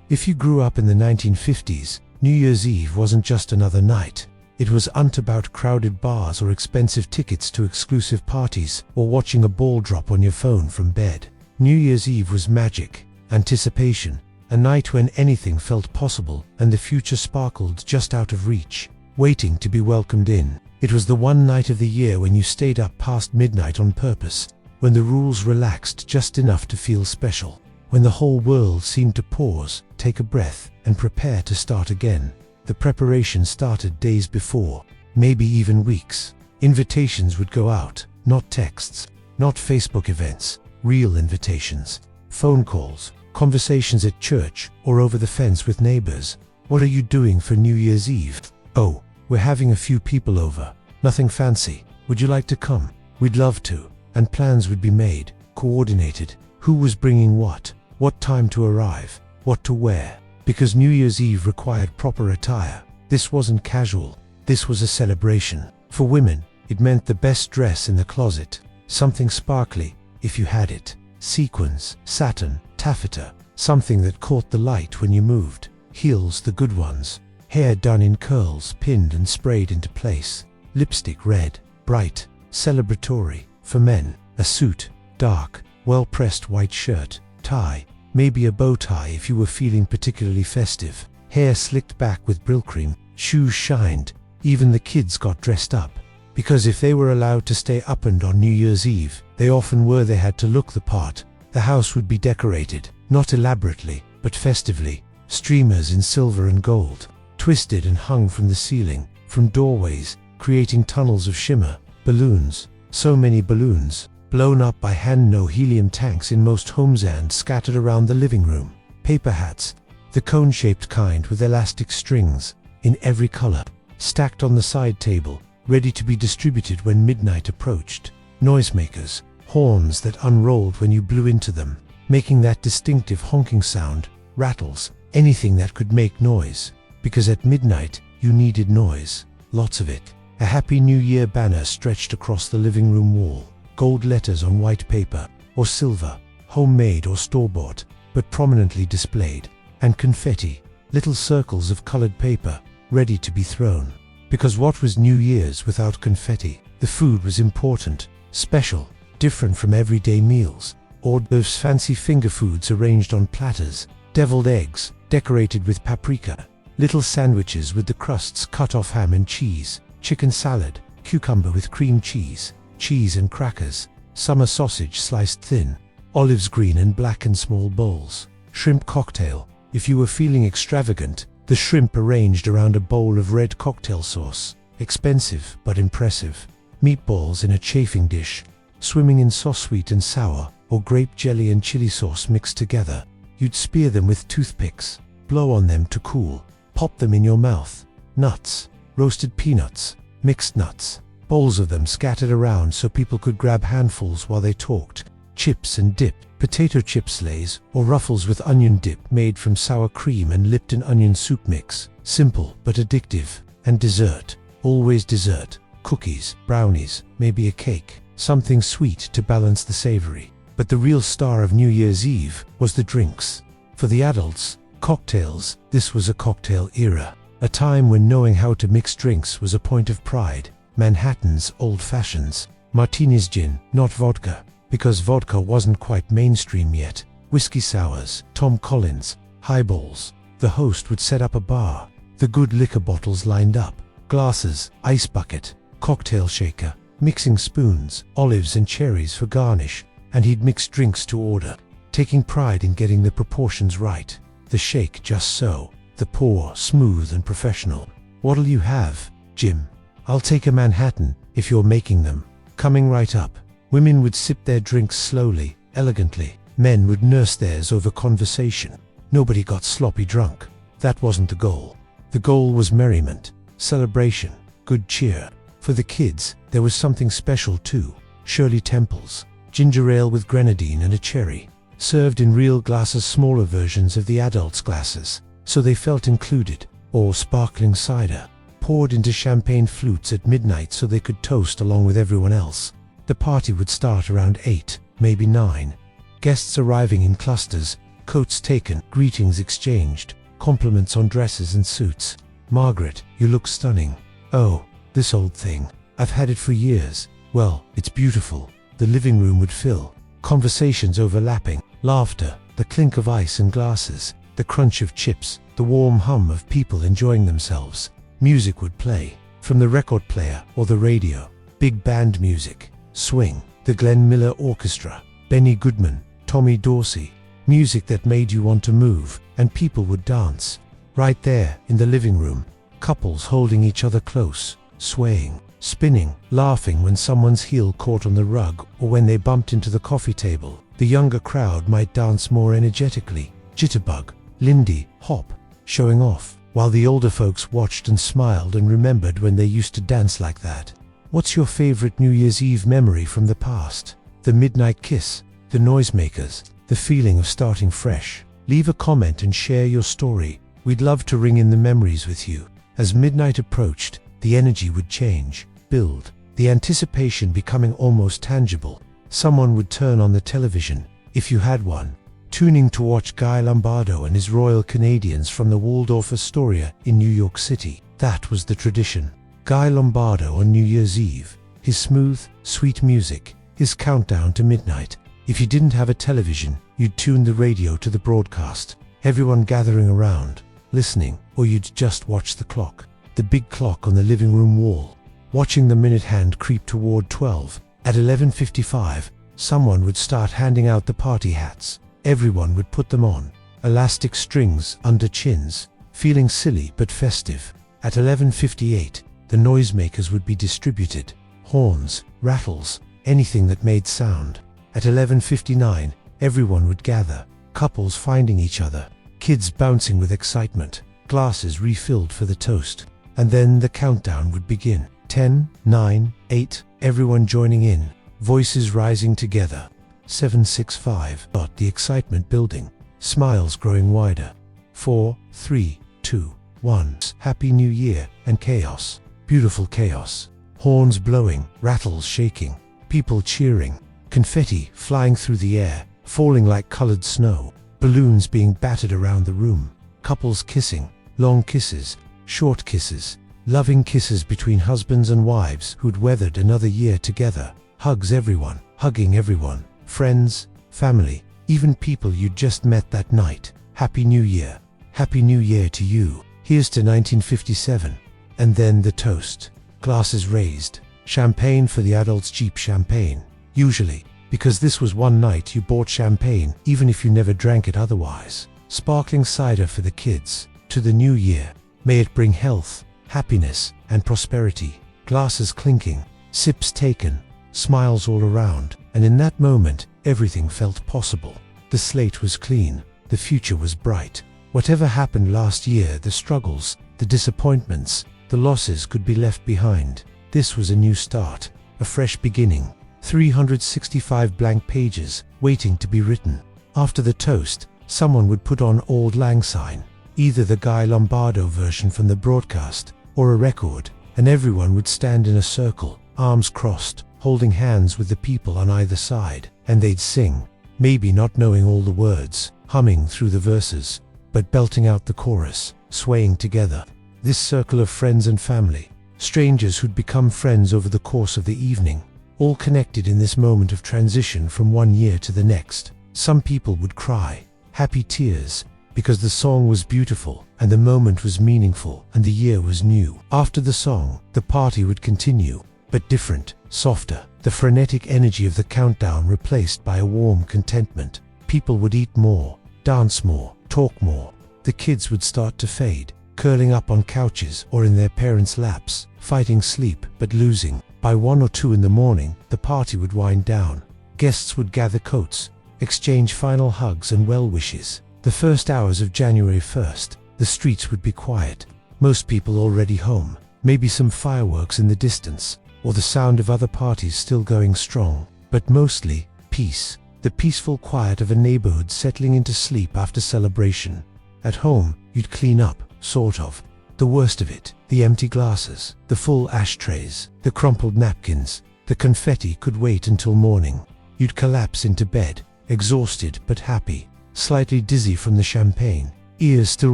If you grew up in the 1950s, New Year's Eve wasn't just another night. It wasn't about crowded bars or expensive tickets to exclusive parties or watching a ball drop on your phone from bed. New Year's Eve was magic, anticipation, a night when anything felt possible and the future sparkled just out of reach, waiting to be welcomed in. It was the one night of the year when you stayed up past midnight on purpose, when the rules relaxed just enough to feel special, when the whole world seemed to pause, take a breath, and prepare to start again. The preparation started days before, maybe even weeks. Invitations would go out, not texts, not Facebook events, real invitations, phone calls, conversations at church or over the fence with neighbors. What are you doing for New Year's Eve? Oh, we're having a few people over. Nothing fancy. Would you like to come? We'd love to. And plans would be made, coordinated. Who was bringing what time to arrive, what to wear. Because New Year's Eve required proper attire. This wasn't casual. This was a celebration. For women, it meant the best dress in the closet. Something sparkly, if you had it. Sequins, satin, taffeta. Something that caught the light when you moved. Heels, the good ones. Hair done in curls, pinned and sprayed into place. Lipstick red, bright, celebratory. For men, a suit, dark, well-pressed white shirt, tie. Maybe a bow tie if you were feeling particularly festive. Hair slicked back with Brylcreem, shoes shined. Even the kids got dressed up. Because if they were allowed to stay up and on New Year's Eve, they often were. They had to look the part. The house would be decorated, not elaborately, but festively. Streamers in silver and gold, twisted and hung from the ceiling, from doorways, creating tunnels of shimmer. Balloons, so many balloons, blown up by hand-helium tanks in most homes and scattered around the living room. Paper hats, the cone-shaped kind with elastic strings, in every color, stacked on the side table, ready to be distributed when midnight approached. Noisemakers, horns that unrolled when you blew into them, making that distinctive honking sound. Rattles, anything that could make noise, because at midnight you needed noise, lots of it. A Happy New Year banner stretched across the living room wall. Gold letters on white paper, or silver, homemade or store-bought, but prominently displayed. And confetti, little circles of colored paper, ready to be thrown. Because what was New Year's without confetti? The food was important, special, different from everyday meals. Or those fancy finger foods arranged on platters, deviled eggs, decorated with paprika, little sandwiches with the crusts cut off ham and cheese, chicken salad, cucumber with cream cheese, cheese and crackers, summer sausage sliced thin, olives green and black in small bowls, shrimp cocktail. If you were feeling extravagant, the shrimp arranged around a bowl of red cocktail sauce, expensive but impressive. Meatballs in a chafing dish, swimming in sauce sweet and sour, or grape jelly and chili sauce mixed together. You'd spear them with toothpicks, blow on them to cool, pop them in your mouth. Nuts, roasted peanuts, mixed nuts, bowls of them scattered around so people could grab handfuls while they talked. Chips and dip, potato chips lays, or ruffles with onion dip made from sour cream and Lipton onion soup mix. Simple but addictive. And dessert, always dessert. Cookies, brownies, maybe a cake, something sweet to balance the savory. But the real star of New Year's Eve was the drinks. For the adults, cocktails. This was a cocktail era, a time when knowing how to mix drinks was a point of pride. Manhattan's, old fashions, martinis, gin, not vodka, because vodka wasn't quite mainstream yet. Whiskey sours, Tom Collins, highballs. The host would set up a bar, the good liquor bottles lined up, glasses, ice bucket, cocktail shaker, mixing spoons, olives and cherries for garnish, and he'd mix drinks to order, taking pride in getting the proportions right. The shake just so, the pour smooth and professional. What'll you have, Jim? I'll take a Manhattan, if you're making them. Coming right up. Women would sip their drinks slowly, elegantly. Men would nurse theirs over conversation. Nobody got sloppy drunk. That wasn't the goal. The goal was merriment, celebration, good cheer. For the kids, there was something special too. Shirley Temple's, ginger ale with grenadine and a cherry, served in real glasses, smaller versions of the adults' glasses, so they felt included. Or sparkling cider, poured into champagne flutes at midnight so they could toast along with everyone else. The party would start around 8, maybe 9. Guests arriving in clusters, Coats taken, greetings exchanged, compliments on dresses and suits. Margaret, you look stunning. Oh, this old thing. I've had it for years. Well, it's beautiful. The living room would fill. Conversations overlapping, laughter, the clink of ice and glasses, the crunch of chips, the warm hum of people enjoying themselves. Music would play, from the record player or the radio. Big band music, swing, the Glenn Miller Orchestra, Benny Goodman, Tommy Dorsey. Music that made you want to move, and people would dance. Right there, in the living room, couples holding each other close, swaying, spinning, laughing when someone's heel caught on the rug or when they bumped into the coffee table. The younger crowd might dance more energetically, jitterbug, Lindy, hop, showing off, while the older folks watched and smiled and remembered when they used to dance like that. What's your favorite New Year's Eve memory from the past? The midnight kiss, the noisemakers, the feeling of starting fresh. Leave a comment and share your story. We'd love to ring in the memories with you. As midnight approached, the energy would change, build, the anticipation becoming almost tangible. Someone would turn on the television, if you had one, tuning to watch Guy Lombardo and his Royal Canadians from the Waldorf Astoria in New York City. That was the tradition. Guy Lombardo on New Year's Eve, his smooth, sweet music, his countdown to midnight. If you didn't have a television, you'd tune the radio to the broadcast, everyone gathering around, listening, or you'd just watch the clock, the big clock on the living room wall, watching the minute hand creep toward 12. At 11:55, someone would start handing out the party hats. Everyone would put them on, elastic strings under chins, feeling silly but festive. At 11:58, the noisemakers would be distributed, horns, rattles, anything that made sound. At 11:59, everyone would gather, couples finding each other, kids bouncing with excitement, glasses refilled for the toast. And then the countdown would begin. 10, 9, 8, everyone joining in, voices rising together. 7, 6, 5, the excitement building, smiles growing wider. 4, 3, 2, 1, Happy New Year, and chaos, beautiful chaos. Horns blowing, rattles shaking, people cheering, confetti flying through the air, falling like colored snow, balloons being battered around the room, couples kissing, long kisses, short kisses, loving kisses between husbands and wives who'd weathered another year together, hugs everyone, hugging everyone, friends, family, even people you'd just met that night. Happy New Year. Happy New Year to you. Here's to 1957. And then the toast. Glasses raised. Champagne for the adults, cheap champagne. Usually, because this was one night you bought champagne, even if you never drank it otherwise. Sparkling cider for the kids. To the new year. May it bring health, happiness, and prosperity. Glasses clinking, sips taken, smiles all around, and in that moment, everything felt possible. The slate was clean, the future was bright. Whatever happened last year, the struggles, the disappointments, the losses could be left behind. This was a new start, a fresh beginning. 365 blank pages, waiting to be written. After the toast, someone would put on Auld Lang Syne, either the Guy Lombardo version from the broadcast, or a record, and everyone would stand in a circle, arms crossed, holding hands with the people on either side, and they'd sing, maybe not knowing all the words, humming through the verses, but belting out the chorus, swaying together. This circle of friends and family, strangers who'd become friends over the course of the evening, all connected in this moment of transition from one year to the next. Some people would cry, happy tears, because the song was beautiful, and the moment was meaningful, and the year was new. After the song, the party would continue, but different, softer, the frenetic energy of the countdown replaced by a warm contentment. People would eat more, dance more, talk more. The kids would start to fade, curling up on couches or in their parents' laps, fighting sleep but losing. By 1 or 2 in the morning, the party would wind down. Guests would gather coats, exchange final hugs and well wishes. The first hours of January 1st, the streets would be quiet. Most people already home, maybe some fireworks in the distance, or the sound of other parties still going strong. But mostly, peace. The peaceful quiet of a neighborhood settling into sleep after celebration. At home, you'd clean up, sort of. The worst of it, the empty glasses, the full ashtrays, the crumpled napkins, the confetti could wait until morning. You'd collapse into bed, exhausted but happy. slightly dizzy from the champagne, ears still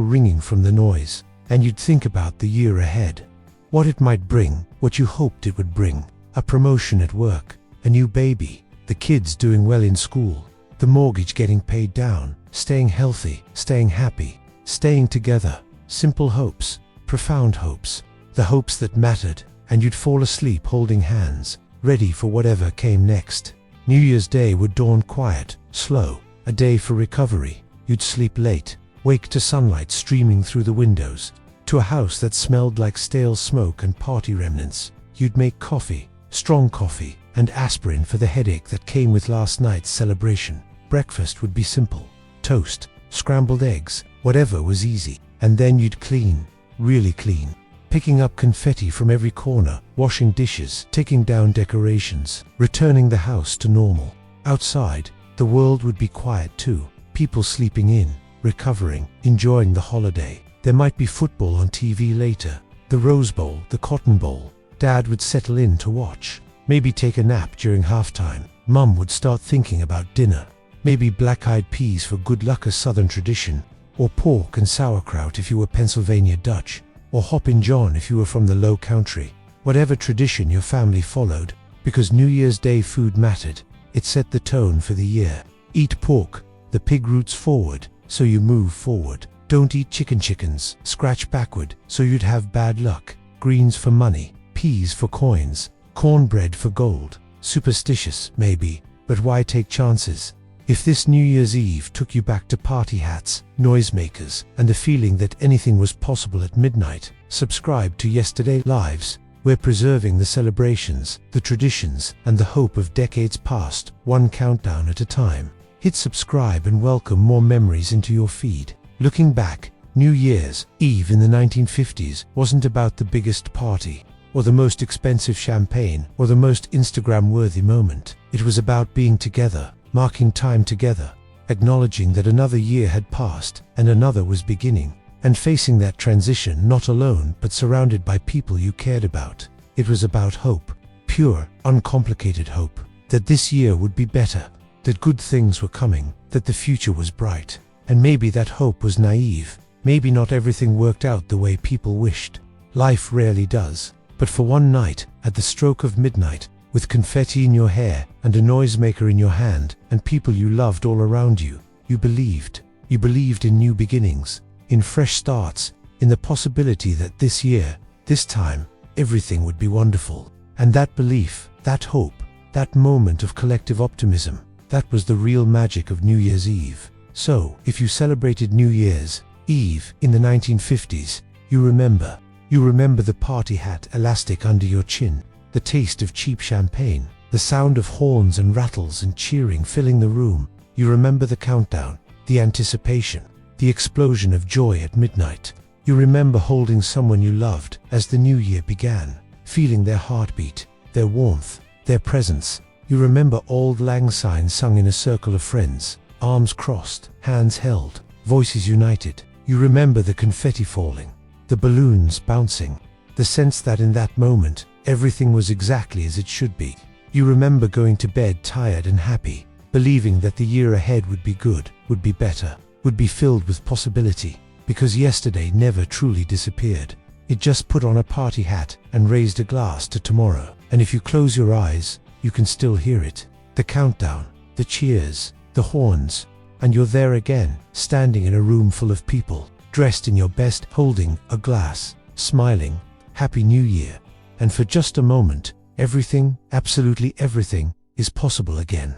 ringing from the noise, and you'd think about the year ahead. What it might bring, what you hoped it would bring. A promotion at work, a new baby, the kids doing well in school, the mortgage getting paid down, staying healthy, staying happy, staying together. Simple hopes, profound hopes, the hopes that mattered, and you'd fall asleep holding hands, ready for whatever came next. New Year's Day would dawn quiet, slow, a day for recovery. You'd sleep late, wake to sunlight streaming through the windows, to a house that smelled like stale smoke and party remnants. You'd make coffee, strong coffee, and aspirin for the headache that came with last night's celebration. Breakfast would be simple, toast, scrambled eggs, whatever was easy. And then you'd clean, really clean, picking up confetti from every corner, washing dishes, taking down decorations, returning the house to normal. Outside, the world would be quiet too, people sleeping in, recovering, enjoying the holiday. There might be football on TV later, the Rose Bowl, the Cotton Bowl. Dad would settle in to watch, maybe take a nap during halftime. Mum would start thinking about dinner, maybe black-eyed peas for good luck, a Southern tradition, or pork and sauerkraut if you were Pennsylvania Dutch, or Hoppin' John if you were from the Low Country. Whatever tradition your family followed, because New Year's Day food mattered, it set the tone for the year. Eat pork, the pig roots forward, so you move forward. Don't eat chickens, scratch backward, so you'd have bad luck. Greens for money, peas for coins, cornbread for gold. Superstitious, maybe, but why take chances? If this New Year's Eve took you back to party hats, noisemakers, and the feeling that anything was possible at midnight, subscribe to Yesterday Lives. We're preserving the celebrations, the traditions, and the hope of decades past, one countdown at a time. Hit subscribe and welcome more memories into your feed. Looking back, New Year's Eve in the 1950s wasn't about the biggest party, or the most expensive champagne, or the most Instagram-worthy moment. It was about being together, marking time together, acknowledging that another year had passed and another was beginning, and facing that transition not alone but surrounded by people you cared about. It was about hope, pure, uncomplicated hope, that this year would be better, that good things were coming, that the future was bright. And maybe that hope was naive, maybe not everything worked out the way people wished. Life rarely does, but for one night, at the stroke of midnight, with confetti in your hair and a noisemaker in your hand and people you loved all around you, you believed. You believed in new beginnings, in fresh starts, in the possibility that this year, this time, everything would be wonderful. And that belief, that hope, that moment of collective optimism, that was the real magic of New Year's Eve. So, if you celebrated New Year's Eve in the 1950s, you remember the party hat elastic under your chin, the taste of cheap champagne, the sound of horns and rattles and cheering filling the room. You remember the countdown, the anticipation, the explosion of joy at midnight. You remember holding someone you loved as the new year began, feeling their heartbeat, their warmth, their presence. You remember Auld Lang Syne sung in a circle of friends, arms crossed, hands held, voices united. You remember the confetti falling, the balloons bouncing, the sense that in that moment, everything was exactly as it should be. You remember going to bed tired and happy, believing that the year ahead would be good, would be better, would be filled with possibility, because yesterday never truly disappeared. It just put on a party hat and raised a glass to tomorrow. And if you close your eyes, you can still hear it. The countdown, the cheers, the horns, and you're there again, standing in a room full of people, dressed in your best, holding a glass, smiling, Happy New Year. And for just a moment, everything, absolutely everything, is possible again.